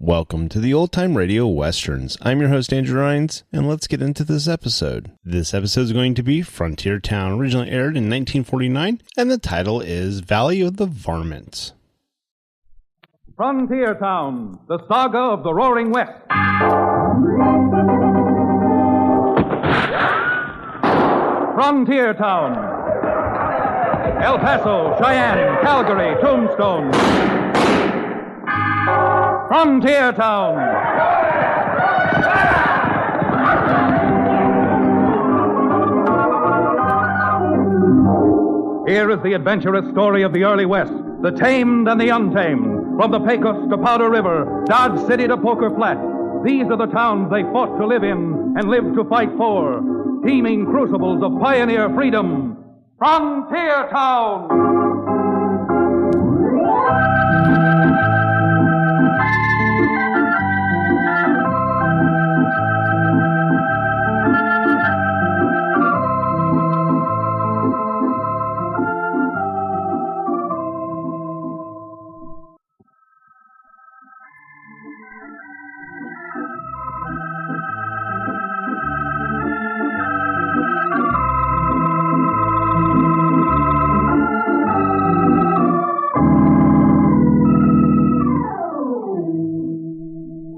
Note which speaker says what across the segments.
Speaker 1: Welcome to the Old Time Radio Westerns. I'm your host, Andrew Rhines, and let's get into this episode. This episode is going to be Frontier Town, originally aired in 1949, and the title is Valley of the Varmints.
Speaker 2: Frontier Town, the saga of the Roaring West. Frontier Town. El Paso, Cheyenne, Calgary, Tombstone. Frontier Town. Here is the adventurous story of the early West, the tamed and the untamed, from the Pecos to Powder River, Dodge City to Poker Flat. These are the towns they fought to live in and lived to fight for, teeming crucibles of pioneer freedom. Frontier Town!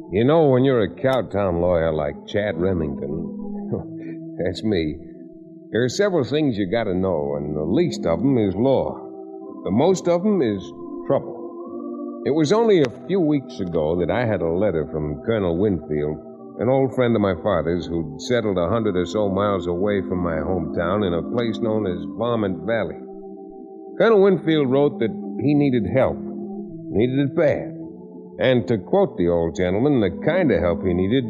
Speaker 3: You know, when you're a Cowtown lawyer like Chad Remington, that's me, there are several things you gotta know, and the least of them is law. The most of them is trouble. It was only a few weeks ago that I had a letter from Colonel Winfield, an old friend of my father's who'd settled 100 or so miles away from my hometown in a place known as Varmint Valley. Colonel Winfield wrote that he needed help, needed it bad. And to quote the old gentleman, the kind of help he needed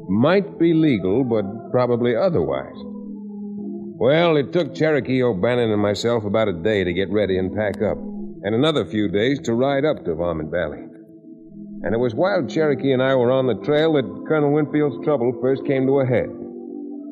Speaker 3: might be legal, but probably otherwise. Well, it took Cherokee O'Bannon and myself about a day to get ready and pack up, and another few days to ride up to Varmint Valley. And it was while Cherokee and I were on the trail that Colonel Winfield's trouble first came to a head.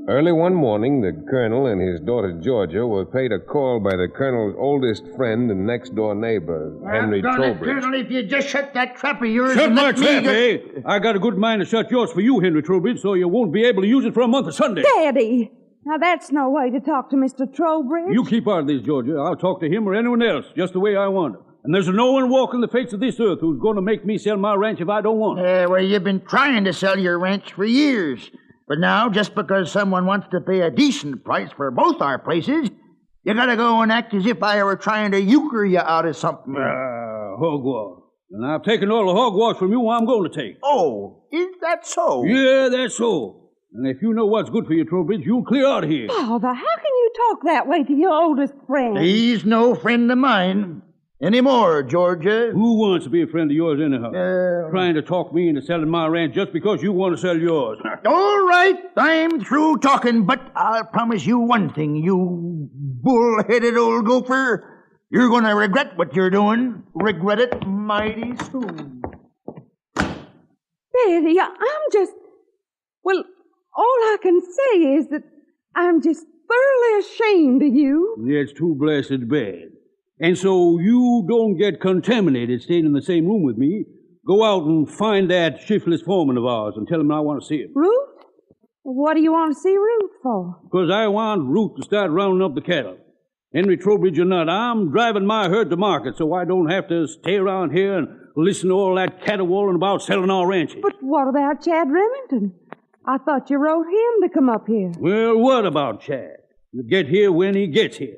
Speaker 3: Early one morning, the colonel and his daughter Georgia were paid a call by the colonel's oldest friend and next-door neighbor, Henry Trowbridge.
Speaker 4: Colonel, if you just shut that trap of yours...
Speaker 5: Shut my trap, eh? I got a good mind to shut yours for you, Henry Trowbridge, so you won't be able to use it for a month of Sunday.
Speaker 6: Daddy! Now, that's no way to talk to Mr. Trowbridge.
Speaker 5: You keep out of this, Georgia. I'll talk to him or anyone else, just the way I want it. And there's no one walking the face of this earth who's going to make me sell my ranch if I don't want it.
Speaker 4: Well, you've been trying to sell your ranch for years. But now, just because someone wants to pay a decent price for both our places, you gotta go and act as if I were trying to euchre you out of something.
Speaker 5: Hogwash. And I've taken all the hogwash from you I'm going to take.
Speaker 4: Oh, is that so?
Speaker 5: Yeah, that's so. And if you know what's good for you, Trowbridge, you'll clear out of here.
Speaker 6: Father, how can you talk that way to your oldest friend?
Speaker 4: He's no friend of mine anymore, Georgia.
Speaker 5: Who wants to be a friend of yours anyhow? Trying to talk me into selling my ranch just because you want to sell yours.
Speaker 4: All right, I'm through talking, but I'll promise you one thing, you bull-headed old gopher. You're going to regret what you're doing. Regret it mighty soon.
Speaker 6: Daddy, I'm just... Well, all I can say is that I'm just thoroughly ashamed of you.
Speaker 5: It's too blessed bad. And so you don't get contaminated staying in the same room with me. Go out and find that shiftless foreman of ours and tell him I want to see him.
Speaker 6: Ruth? What do you want to see Ruth for?
Speaker 5: Because I want Ruth to start rounding up the cattle. Henry Trowbridge or not, I'm driving my herd to market so I don't have to stay around here and listen to all that caterwauling about selling our ranches.
Speaker 6: But what about Chad Remington? I thought you wrote him to come up here.
Speaker 5: Well, what about Chad? He'll get here when he gets here.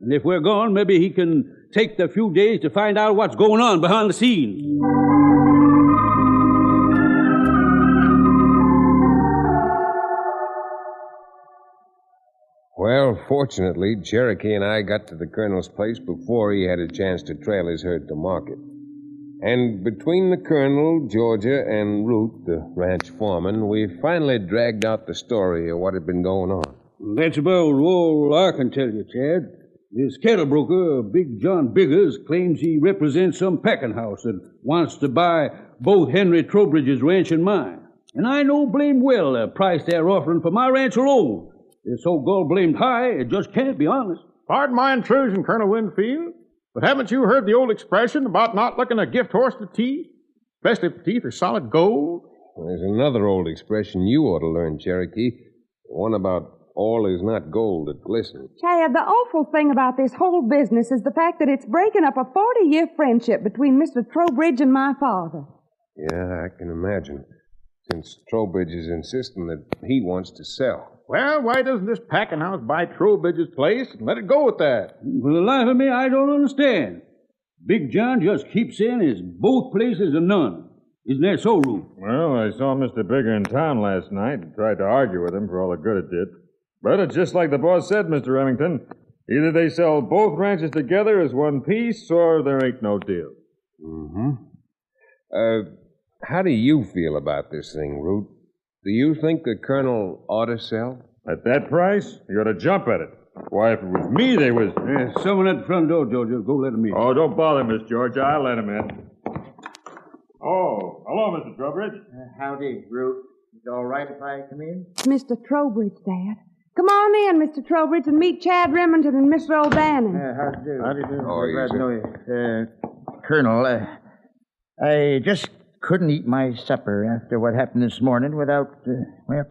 Speaker 5: And if we're gone, maybe he can take the few days to find out what's going on behind the scenes.
Speaker 3: Well, fortunately, Cherokee and I got to the colonel's place before he had a chance to trail his herd to market. And between the colonel, Georgia, and Root, the ranch foreman, we finally dragged out the story of what had been going on.
Speaker 5: That's about all I can tell you, Chad. This cattle broker, Big John Biggers, claims he represents some packing house that wants to buy both Henry Trowbridge's ranch and mine. And I know blame well the price they're offering for my ranch alone. It's so gall-blamed high, it just can't be honest.
Speaker 2: Pardon my intrusion, Colonel Winfield, but haven't you heard the old expression about not looking a gift horse to teeth?
Speaker 7: especially if the teeth are solid gold.
Speaker 3: There's another old expression you ought to learn, Cherokee. One about all is not gold that glistens.
Speaker 6: Chad, the awful thing about this whole business is the fact that it's breaking up a 40-year friendship between Mr. Trowbridge and my father.
Speaker 3: Yeah, I can imagine. Since Trowbridge is insisting that he wants to sell.
Speaker 7: Well, why doesn't this packing house buy Trowbridge's place and let it go with that?
Speaker 5: For the life of me, I don't understand. Big John just keeps saying it's both places or none. Isn't that so, Ruth?
Speaker 8: Well, I saw Mr. Bigger in town last night and tried to argue with him for all the good it did. But it's just like the boss said, Mr. Remington. Either they sell both ranches together as one piece, or there ain't no deal.
Speaker 3: How do you feel about this thing, Root? Do you think the Colonel ought to sell?
Speaker 8: At that price, you ought to jump at it. Why, if it was me, they was...
Speaker 5: Someone at the front door, Georgia. Go let him in.
Speaker 8: Oh, don't bother, Miss Georgia. I'll let him in. Oh, hello, Mr. Trowbridge.
Speaker 9: Howdy, Root. Is it all right if I come in?
Speaker 6: It's Mr. Trowbridge, Dad. Come on in, Mr. Trowbridge, and meet Chad Remington and Mr. O'Bannon.
Speaker 9: How do you do?
Speaker 7: How do you do?
Speaker 3: Oh,
Speaker 9: Glad
Speaker 3: yes,
Speaker 9: to know you. Colonel, I just couldn't eat my supper after what happened this morning without,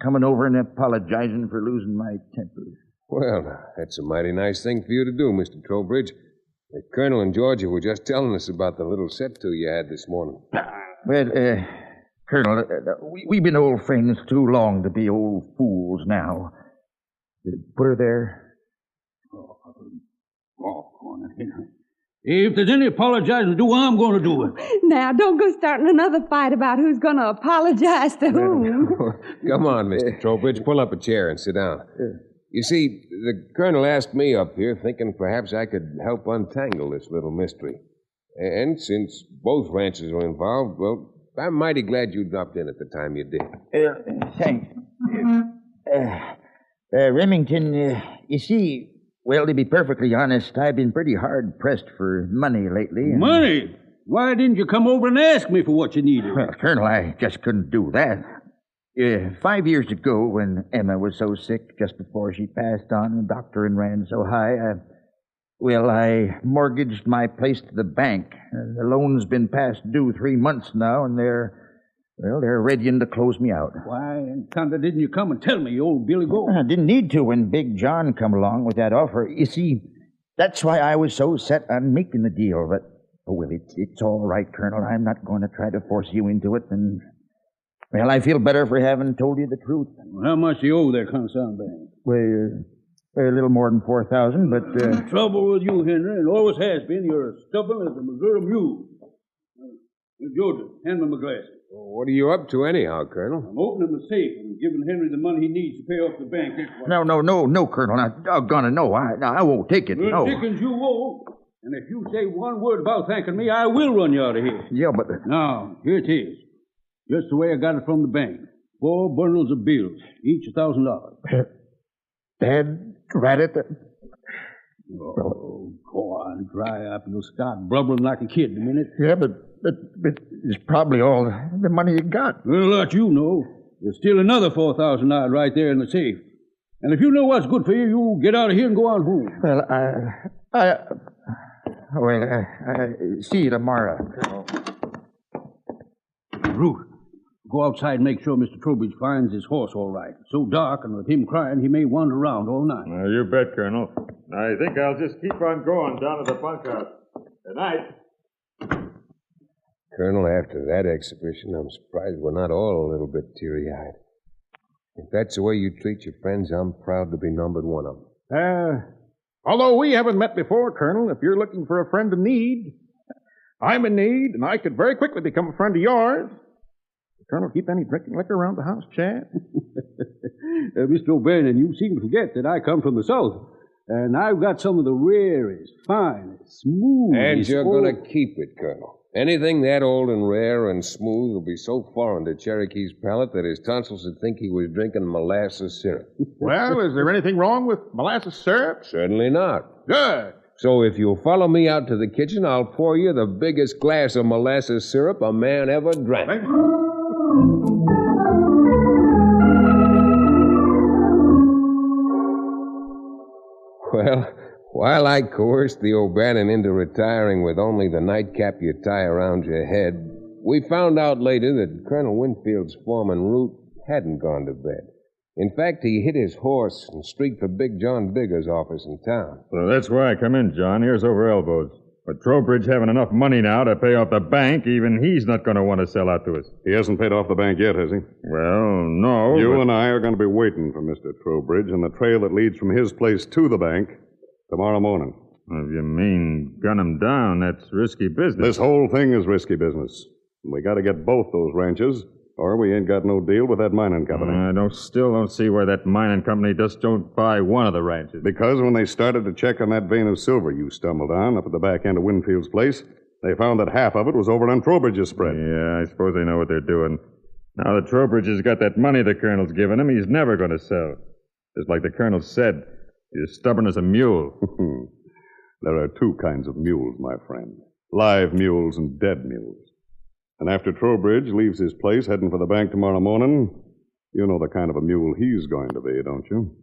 Speaker 9: coming over and apologizing for losing my temper.
Speaker 3: Well, that's a mighty nice thing for you to do, Mr. Trowbridge. The Colonel and Georgia were just telling us about the little set-to you had this morning.
Speaker 9: Well, Colonel, we've been old friends too long to be old fools now. Put her there.
Speaker 5: If there's any apologizing to do, I'm going to do it.
Speaker 6: Now, don't go starting another fight about who's going to apologize to whom.
Speaker 3: Come on, Mr. Trowbridge. Pull up a chair and sit down. You see, the Colonel asked me up here, thinking perhaps I could help untangle this little mystery. And since both ranches are involved, well, I'm mighty glad you dropped in at the time you did.
Speaker 9: Thanks. Remington, you see, well, to be perfectly honest, I've been pretty hard-pressed for money lately.
Speaker 5: Money? Why didn't you come over and ask me for what you needed?
Speaker 9: Well, Colonel, I just couldn't do that. 5 years ago, when Emma was so sick, just before she passed on, the doctor and ran so high, I mortgaged my place to the bank. The loan's been past due 3 months now, and they're readying to close me out.
Speaker 5: Why in thunder didn't you come and tell me, you old Billy Goat?
Speaker 9: I didn't need to when Big John come along with that offer. You see, that's why I was so set on making the deal. But, it's all right, Colonel. I'm not going to try to force you into it, and... Well, I feel better for having told you the truth.
Speaker 5: How much do you owe that concern bank?
Speaker 9: Well, a little more than 4,000, but...
Speaker 5: The trouble with you, Henry, and always has been, you're as stubborn as a Missouri mule. Georgia, hand me my glasses.
Speaker 3: Well, what are you up to anyhow, Colonel?
Speaker 5: I'm opening the safe and giving Henry the money he needs to pay off the bank.
Speaker 9: No, Colonel. I'm gonna know. I won't take it,
Speaker 5: Well,
Speaker 9: no.
Speaker 5: Dickens, you won't. And if you say one word about thanking me, I will run you out of here.
Speaker 9: Yeah, but...
Speaker 5: Now, here it is. Just the way I got it from the bank. 4 bundles of bills, each $1,000.
Speaker 9: Dad, rat it.
Speaker 5: Oh, go on, dry up. You'll start blubbering like a kid in a minute.
Speaker 9: Yeah, but it's probably all the money you got.
Speaker 5: Well, let you know. There's still another 4,000 right there in the safe. And if you know what's good for you, you get out of here and go on home.
Speaker 9: Well, I see you tomorrow.
Speaker 5: Ruth, go outside and make sure Mr. Trowbridge finds his horse all right. It's so dark, and with him crying, he may wander around all night.
Speaker 8: You bet, Colonel. I think I'll just keep on going down to the bunkhouse. Good night.
Speaker 3: Colonel, after that exhibition, I'm surprised we're not all a little bit teary-eyed. If that's the way you treat your friends, I'm proud to be numbered one of them.
Speaker 7: Although we haven't met before, Colonel, if you're looking for a friend in need, I'm in need, and I could very quickly become a friend of yours. Colonel, keep any drinking liquor around the house, Chad?
Speaker 5: Mr. O'Bannon, you seem to forget that I come from the South, and I've got some of the rarest, finest, smoothest...
Speaker 3: And you're going to keep it, Colonel. Anything that old and rare and smooth will be so foreign to Cherokee's palate that his tonsils would think he was drinking molasses syrup.
Speaker 7: Well, is there anything wrong with molasses syrup?
Speaker 3: Certainly not.
Speaker 7: Good.
Speaker 3: So if you'll follow me out to the kitchen, I'll pour you the biggest glass of molasses syrup a man ever drank.
Speaker 7: Thank you.
Speaker 3: Well, while I coerced the O'Bannon into retiring with only the nightcap you tie around your head, We found out later that Colonel Winfield's foreman, Root, hadn't gone to bed. In fact, he hit his horse and streaked for Big John Bigger's office in town.
Speaker 8: So that's where I come in, John. Ears over elbows. But Trowbridge having enough money now to pay off the bank, even he's not going to want to sell out to us.
Speaker 10: He hasn't paid off the bank yet, has he?
Speaker 8: Well, no.
Speaker 10: You and I are going to be waiting for Mr. Trowbridge on the trail that leads from his place to the bank tomorrow morning.
Speaker 8: If you mean gun him down, that's risky business.
Speaker 10: This whole thing is risky business. We got to get both those ranches, or we ain't got no deal with that mining company.
Speaker 8: I still don't see why that mining company just don't buy one of the ranches.
Speaker 10: Because when they started to check on that vein of silver you stumbled on up at the back end of Winfield's place, they found that half of it was over on Trowbridge's spread.
Speaker 8: Yeah, I suppose they know what they're doing. Now that Trowbridge has got that money the Colonel's given him, he's never going to sell. Just like the Colonel said, he's stubborn as a mule.
Speaker 10: There are two kinds of mules, my friend. Live mules and dead mules. And after Trowbridge leaves his place heading for the bank tomorrow morning, you know the kind of a mule he's going to be, don't you?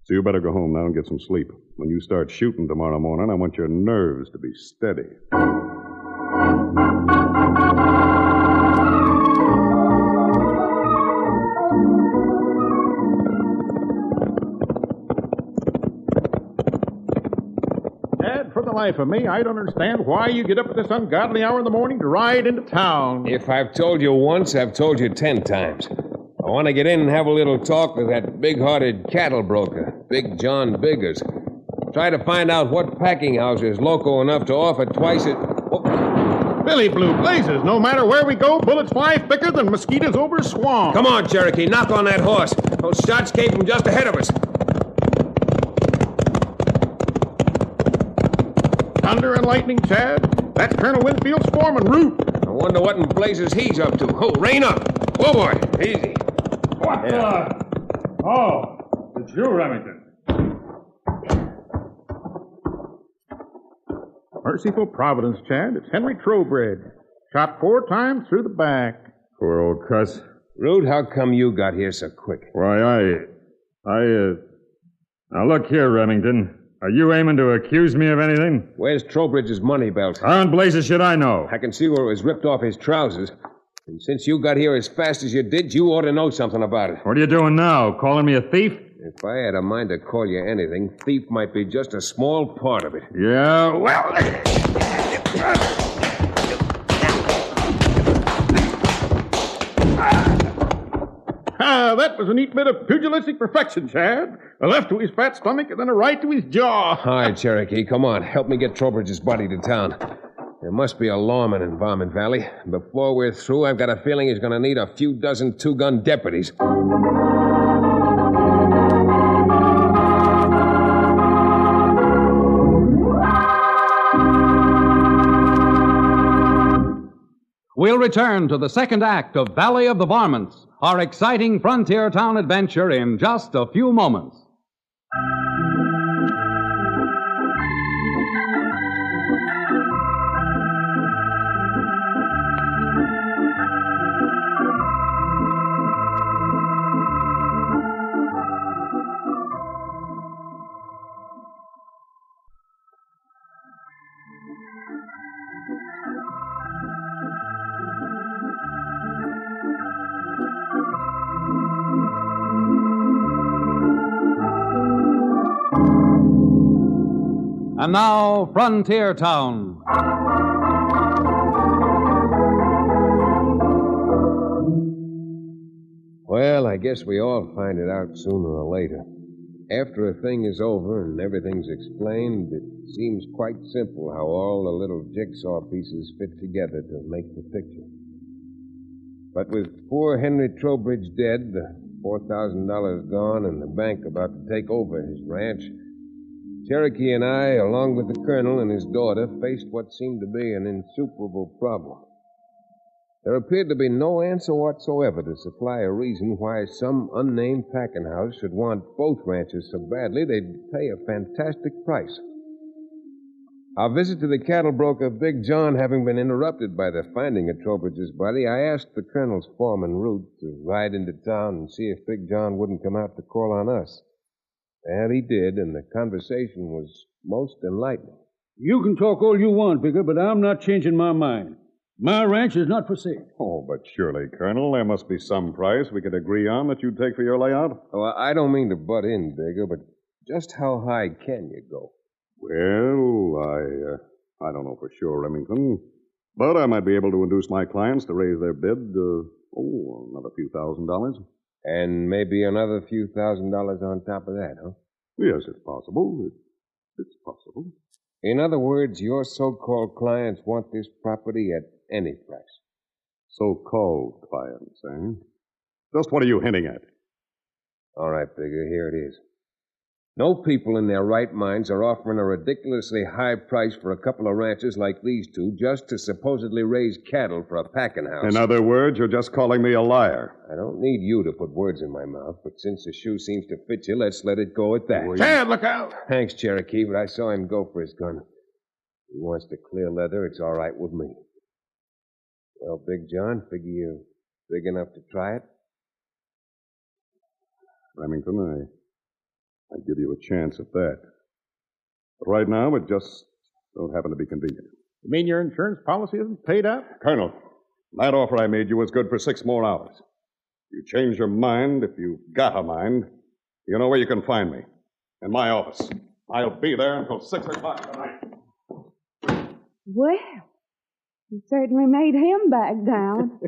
Speaker 10: So you better go home now and get some sleep. When you start shooting tomorrow morning, I want your nerves to be steady.
Speaker 7: For the life of me, I don't understand why you get up at this ungodly hour in the morning to ride into town.
Speaker 3: If I've told you once, I've told you 10 times. I want to get in and have a little talk with that big-hearted cattle broker, Big John Biggers. Try to find out what packing house is local enough to offer twice it. Oh.
Speaker 7: Billy Blue Blazes, no matter where we go, bullets fly thicker than mosquitoes over a swamp.
Speaker 3: Come on, Cherokee, knock on that horse. Those shots came from just ahead of us.
Speaker 7: Thunder and lightning, Chad. That's Colonel Winfield's foreman, Root.
Speaker 3: I wonder what in blazes he's up to. Oh, rein up. Oh, boy. Easy.
Speaker 8: What the? Oh, it's you, Remington.
Speaker 7: Merciful Providence, Chad. It's Henry Trowbridge. Shot 4 times through the back.
Speaker 8: Poor old cuss.
Speaker 3: Root, how come you got here so quick?
Speaker 8: Why, Now, look here, Remington. Are you aiming to accuse me of anything?
Speaker 3: Where's Trowbridge's money belt?
Speaker 8: How in blazes should I know?
Speaker 3: I can see where it was ripped off his trousers. And since you got here as fast as you did, you ought to know something about it.
Speaker 8: What are you doing now? Calling me a thief?
Speaker 3: If I had a mind to call you anything, thief might be just a small part of it.
Speaker 8: Yeah, well...
Speaker 7: That was a neat bit of pugilistic perfection, Chad. A left to his fat stomach and then a right to his jaw.
Speaker 3: All right, Cherokee, come on. Help me get Trowbridge's body to town. There must be a lawman in Varmint Valley. Before we're through, I've got a feeling he's going to need a few dozen two-gun deputies.
Speaker 2: We'll return to the second act of Valley of the Varmints, our exciting frontier town adventure, in just a few moments. And now, Frontier Town.
Speaker 3: Well, I guess we all find it out sooner or later. After a thing is over and everything's explained, it seems quite simple how all the little jigsaw pieces fit together to make the picture. But with poor Henry Trowbridge dead, the $4,000 gone, and the bank about to take over his ranch, Cherokee and I, along with the colonel and his daughter, faced what seemed to be an insuperable problem. There appeared to be no answer whatsoever to supply a reason why some unnamed packing house should want both ranches so badly they'd pay a fantastic price. Our visit to the cattle broker, Big John, having been interrupted by the finding of Trowbridge's body, I asked the colonel's foreman, Root, to ride into town and see if Big John wouldn't come out to call on us. And he did, and the conversation was most enlightening.
Speaker 5: You can talk all you want, Bigger, but I'm not changing my mind. My ranch is not for sale.
Speaker 10: Oh, but surely, Colonel, there must be some price we could agree on that you'd take for your layout.
Speaker 3: Oh, I don't mean to butt in, Digger, but just how high can you go?
Speaker 10: Well, I don't know for sure, Remington. But I might be able to induce my clients to raise their bid, another few $1,000s.
Speaker 3: And maybe another few $1,000s on top of that, huh?
Speaker 10: Yes, it's possible. It's possible.
Speaker 3: In other words, your so-called clients want this property at any price.
Speaker 10: So-called clients, eh? Just what are you hinting at?
Speaker 3: All right, Bigger, here it is. No people in their right minds are offering a ridiculously high price for a couple of ranches like these two just to supposedly raise cattle for a packing house.
Speaker 10: In other words, you're just calling me a liar.
Speaker 3: I don't need you to put words in my mouth, but since the shoe seems to fit you, let's let it go at that.
Speaker 7: Chad, look out!
Speaker 3: Thanks, Cherokee, but I saw him go for his gun. He wants to clear leather, it's all right with me. Well, Big John, figure you're big enough to try it?
Speaker 10: Remington, I'd give you a chance at that. But right now, it just don't happen to be convenient.
Speaker 7: You mean your insurance policy isn't paid out?
Speaker 10: Colonel, that offer I made you was good for 6 more hours. You change your mind, if you've got a mind, you know where you can find me. In my office. I'll be there until 6 o'clock tonight.
Speaker 6: Well, you certainly made him back down.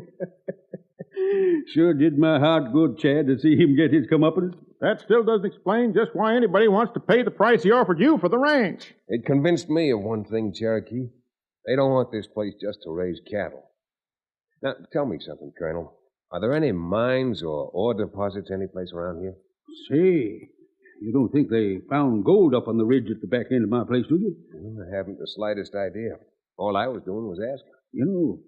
Speaker 5: Sure did my heart good, Chad, to see him get his comeuppance.
Speaker 7: That still doesn't explain just why anybody wants to pay the price he offered you for the ranch.
Speaker 3: It convinced me of one thing, Cherokee. They don't want this place just to raise cattle. Now, tell me something, Colonel. Are there any mines or ore deposits anyplace around here?
Speaker 5: Say, you don't think they found gold up on the ridge at the back end of my place, do you?
Speaker 3: Well, I haven't the slightest idea. All I was doing was asking.
Speaker 5: You know,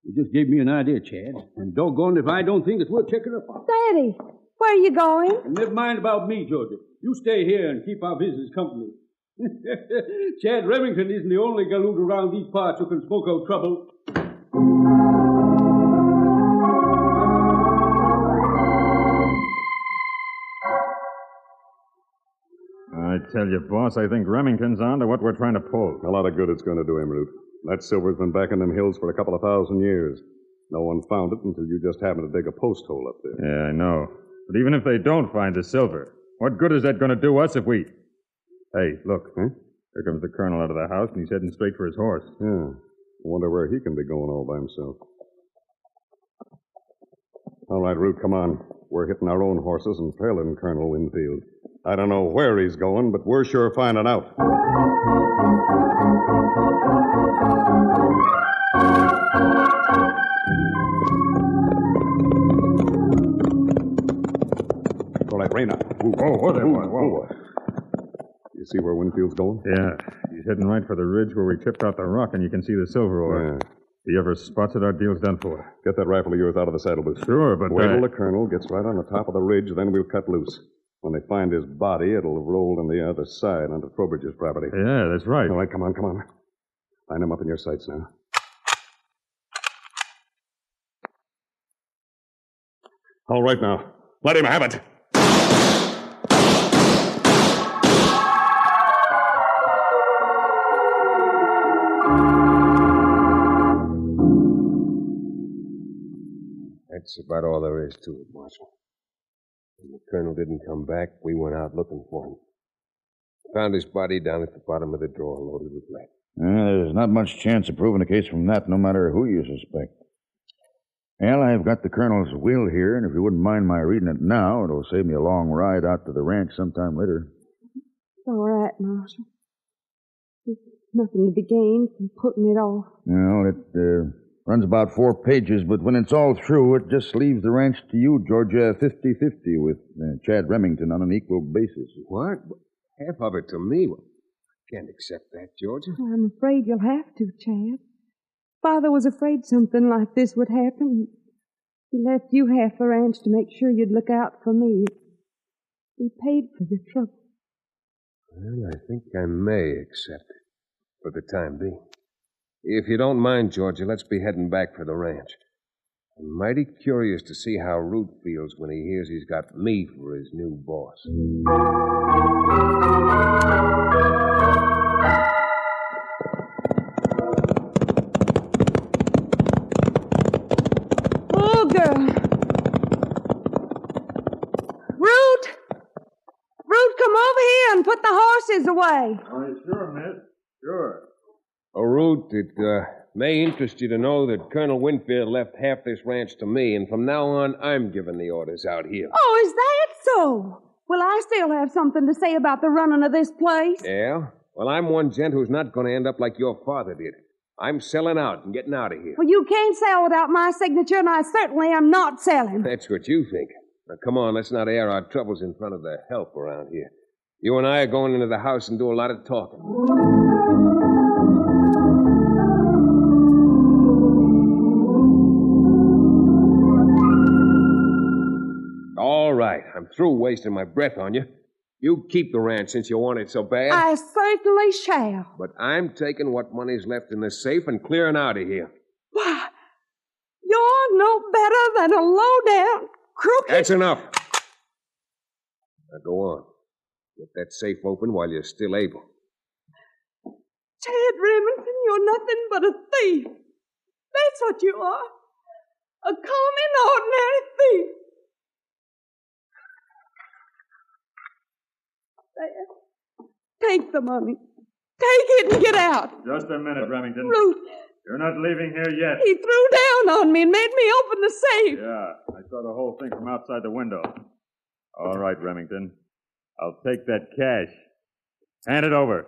Speaker 5: you just gave me an idea, Chad. And doggone if I don't think it's worth checking up on.
Speaker 6: Daddy, where are you going?
Speaker 5: And never mind about me, Georgia. You stay here and keep our business company. Chad Remington isn't the only galoot around these parts who can smoke out trouble.
Speaker 8: I tell you, boss, I think Remington's on to what we're trying to pull.
Speaker 10: A lot of good it's going to do him, Root. That silver's been back in them hills for a couple of 1,000 years. No one found it until you just happened to dig a post hole up there.
Speaker 8: Yeah, I know. But even if they don't find the silver, what good is that going to do us if we... Hey, look.
Speaker 10: Huh?
Speaker 8: Here comes the colonel out of the house, and he's heading straight for his horse.
Speaker 10: Yeah. I wonder where he can be going all by himself. All right, Root, come on. We're hitting our own horses and trailing Colonel Winfield. I don't know where he's going, but we're sure finding out. All right, Raina.
Speaker 8: Whoa.
Speaker 10: You see where Winfield's going?
Speaker 8: Yeah, he's heading right for the ridge where we tipped out the rock, and you can see the silver ore.
Speaker 10: Yeah.
Speaker 8: If he ever spots it, our deal's done for.
Speaker 10: Get that rifle of yours out of the saddle booth.
Speaker 8: Sure, but...
Speaker 10: Wait till the colonel gets right on the top of the ridge, then we'll cut loose. When they find his body, it'll have rolled on the other side onto Trowbridge's property.
Speaker 8: Yeah, that's right.
Speaker 10: All right, come on. Line him up in your sights now. All right now. Let him have it.
Speaker 3: That's about all there is to it, Marshal. When the colonel didn't come back, we went out looking for him. Found his body down at the bottom of the drawer loaded with lead.
Speaker 9: There's not much chance of proving a case from that, no matter who you suspect. Well, I've got the colonel's will here, and if you wouldn't mind my reading it now, it'll save me a long ride out to the ranch sometime later.
Speaker 6: It's all right, Marshal. There's nothing to be gained from putting it off.
Speaker 9: Well, it runs about 4 pages, but when it's all through, it just leaves the ranch to you, Georgia, 50-50 with Chad Remington on an equal basis.
Speaker 3: What? Half of it to me? Well, can't accept that, Georgia.
Speaker 6: I'm afraid you'll have to, Chad. Father was afraid something like this would happen. He left you half the ranch to make sure you'd look out for me. He paid for the trouble.
Speaker 3: Well, I think I may accept it, for the time being. If you don't mind, Georgia, let's be heading back for the ranch. I'm mighty curious to see how Root feels when he hears he's got me for his new boss.
Speaker 6: come over here and put the horses away.
Speaker 8: Oh, sure, miss. Sure.
Speaker 3: Oh, Root, it may interest you to know that Colonel Winfield left half this ranch to me, and from now on, I'm giving the orders out here.
Speaker 6: Oh, is that so? Well, I still have something to say about the running of this place.
Speaker 3: Yeah? Well, I'm one gent who's not going to end up like your father did. I'm selling out and getting out of here.
Speaker 6: Well, you can't sell without my signature, and I certainly am not selling.
Speaker 3: That's what you think. Now, come on, let's not air our troubles in front of the help around here. You and I are going into the house and do a lot of talking. All right, I'm through wasting my breath on you. You keep the ranch since you want it so bad.
Speaker 6: I certainly shall.
Speaker 3: But I'm taking what money's left in the safe and clearing out of here.
Speaker 6: Why, you're no better than a low-down, crooked...
Speaker 3: That's enough. Now go on. Get that safe open while you're still able.
Speaker 6: Chad Remington, you're nothing but a thief. That's what you are. A common, ordinary thief. There. Take the money. Take it and get out.
Speaker 8: Just a minute, Remington.
Speaker 6: Ruth.
Speaker 8: You're not leaving here yet.
Speaker 6: He threw down on me and made me open the safe.
Speaker 8: Yeah, I saw the whole thing from outside the window. All right, Remington. I'll take that cash. Hand it over.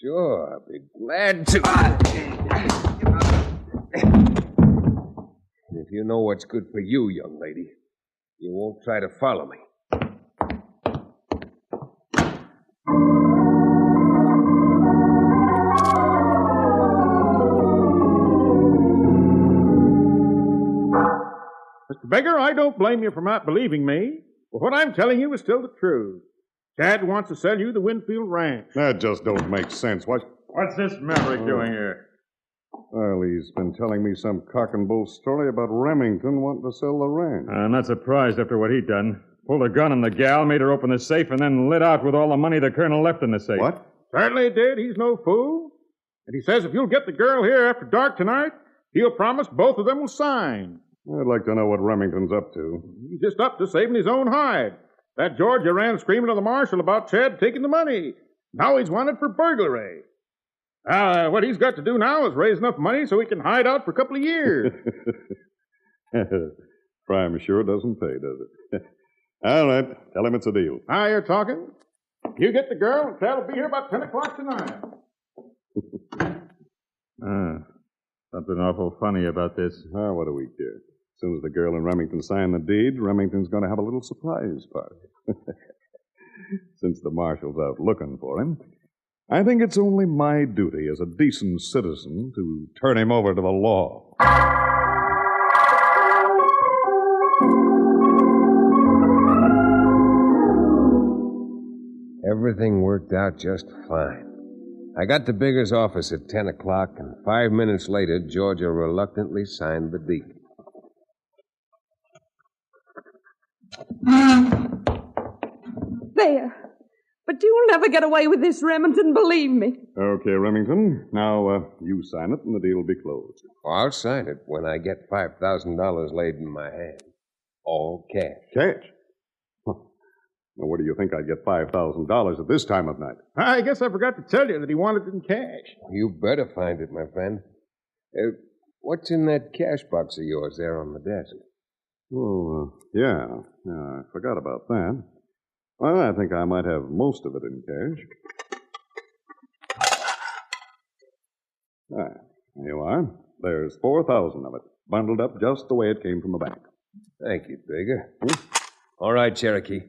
Speaker 3: Sure, I'll be glad to. If you know what's good for you, young lady, you won't try to follow me.
Speaker 7: Mr. Beggar, I don't blame you for not believing me, but what I'm telling you is still the truth. Chad wants to sell you the Winfield Ranch.
Speaker 10: That just don't make sense. What's
Speaker 8: this maverick doing here?
Speaker 10: Well, he's been telling me some cock and bull story about Remington wanting to sell the ranch.
Speaker 8: I'm not surprised after what he'd done. Pulled a gun on the gal, made her open the safe, and then lit out with all the money the colonel left in the safe.
Speaker 10: What?
Speaker 7: Certainly did. He's no fool. And he says if you'll get the girl here after dark tonight, he'll promise both of them will sign.
Speaker 10: I'd like to know what Remington's up to.
Speaker 7: He's just up to saving his own hide. That Georgia ran screaming to the marshal about Chad taking the money. Now he's wanted for burglary. What he's got to do now is raise enough money so he can hide out for a couple of years.
Speaker 10: Crime sure doesn't pay, does it? All right, tell him it's a deal.
Speaker 7: Now you're talking. You get the girl, and Chad will be here about 10 o'clock tonight.
Speaker 8: Something awful funny about this.
Speaker 10: What do we care? As soon as the girl and Remington sign the deed, Remington's going to have a little surprise party. Since the marshal's out looking for him, I think it's only my duty as a decent citizen to turn him over to the law.
Speaker 3: Everything worked out just fine. I got to Bigger's office at 10 o'clock, and 5 minutes later, Georgia reluctantly signed the deed.
Speaker 6: There. But you'll never get away with this, Remington, believe me.
Speaker 10: Okay, Remington. Now, you sign it and the deal will be closed.
Speaker 3: I'll sign it when I get $5,000 laid in my hand. All cash.
Speaker 10: Cash? Huh. Now, where do you think I'd get $5,000 at this time of night?
Speaker 7: I guess I forgot to tell you that he wanted it in cash.
Speaker 3: You better find it, my friend. What's in that cash box of yours there on the desk?
Speaker 10: Oh, yeah. I forgot about that. Well, I think I might have most of it in cash. There you are. There's 4,000 of it, bundled up just the way it came from the bank.
Speaker 3: Thank you, Bigger. All right, Cherokee.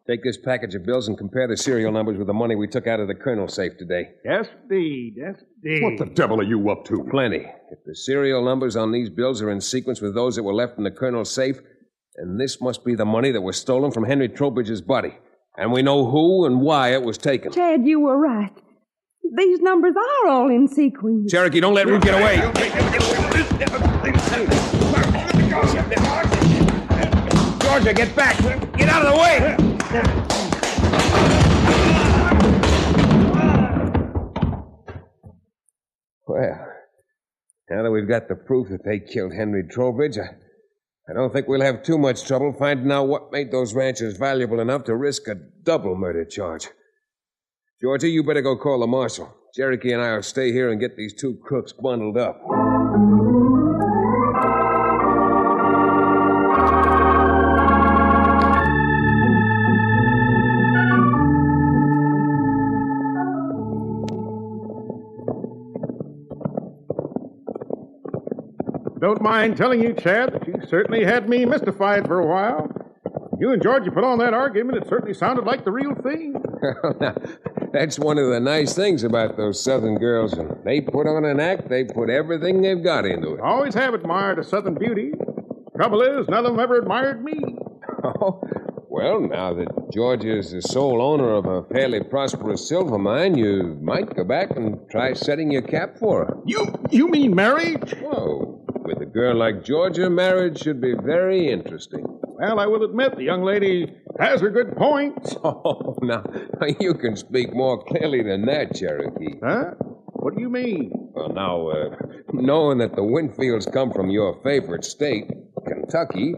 Speaker 3: Take this package of bills and compare the serial numbers with the money we took out of the colonel's safe today.
Speaker 7: Yes, indeed. Yes, indeed.
Speaker 10: What the devil are you up to?
Speaker 3: Plenty. If the serial numbers on these bills are in sequence with those that were left in the colonel's safe, then this must be the money that was stolen from Henry Trowbridge's body. And we know who and why it was taken.
Speaker 6: Chad, you were right. These numbers are all in sequence.
Speaker 3: Cherokee, don't let Ruth get away. Georgia, get back. Get out of the way. Well, now that we've got the proof that they killed Henry Trowbridge, I don't think we'll have too much trouble finding out what made those ranchers valuable enough to risk a double murder charge. Georgie, you better go call the marshal. Cherokee and I will stay here and get these two crooks bundled up.
Speaker 7: Don't mind telling you, Chad, that you certainly had me mystified for a while. You and Georgie put on that argument. It certainly sounded like the real thing.
Speaker 3: Now, that's one of the nice things about those Southern girls. When they put on an act, they put everything they've got into it.
Speaker 7: Always have admired a Southern beauty. Trouble is, none of them ever admired me.
Speaker 3: Oh, well, now that George is the sole owner of a fairly prosperous silver mine, you might go back and try setting your cap for her.
Speaker 7: You mean marriage?
Speaker 3: Whoa. With a girl like Georgia, marriage should be very interesting.
Speaker 7: Well, I will admit the young lady has her good points.
Speaker 3: Oh, now, you can speak more clearly than that, Cherokee.
Speaker 7: Huh? What do you mean?
Speaker 3: Well, now, knowing that the Winfields come from your favorite state, Kentucky,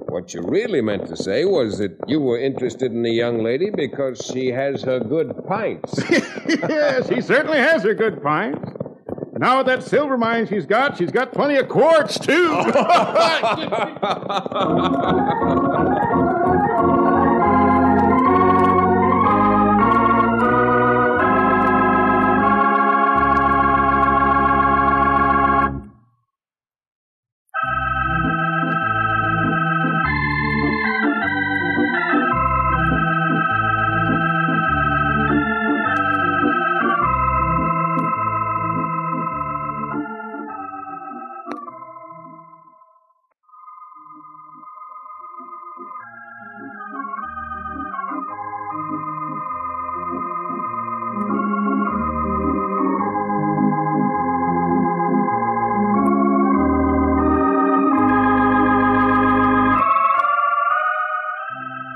Speaker 3: what you really meant to say was that you were interested in the young lady because she has her good pints.
Speaker 7: Yeah, she certainly has her good pints. And now with that silver mine she's got plenty of quartz, too.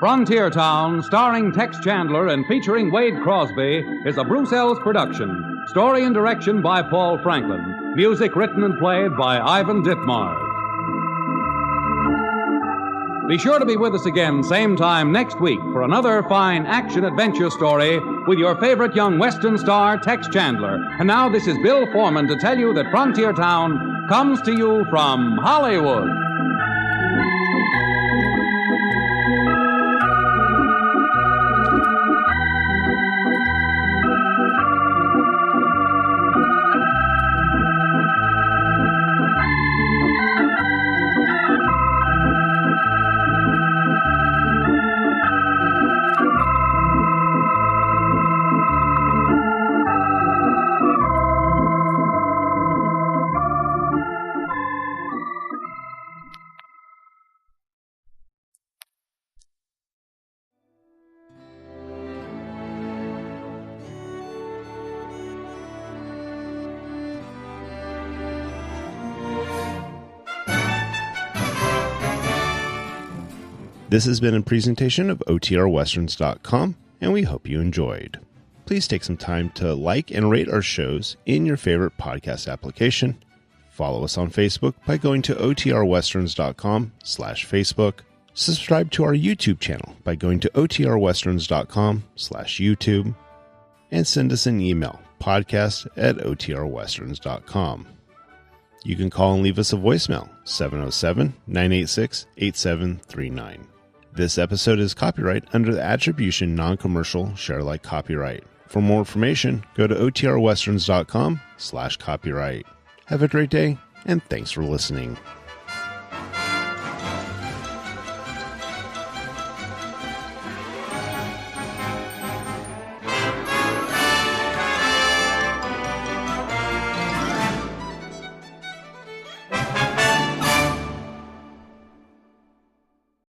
Speaker 2: Frontier Town, starring Tex Chandler and featuring Wade Crosby, is a Bruce Ells production. Story and direction by Paul Franklin. Music written and played by Ivan Ditmars. Be sure to be with us again same time next week for another fine action-adventure story with your favorite young Western star, Tex Chandler. And now this is Bill Foreman to tell you that Frontier Town comes to you from Hollywood.
Speaker 1: This has been a presentation of OTRWesterns.com, and we hope you enjoyed. Please take some time to like and rate our shows in your favorite podcast application. Follow us on Facebook by going to OTRWesterns.com/Facebook. Subscribe to our YouTube channel by going to OTRWesterns.com/YouTube. And send us an email, podcast@OTRWesterns.com. You can call and leave us a voicemail, 707-986-8739. This episode is copyright under the Attribution Non-Commercial Share-alike copyright. For more information, go to OTRWesterns.com/copyright. Have a great day, and thanks for listening.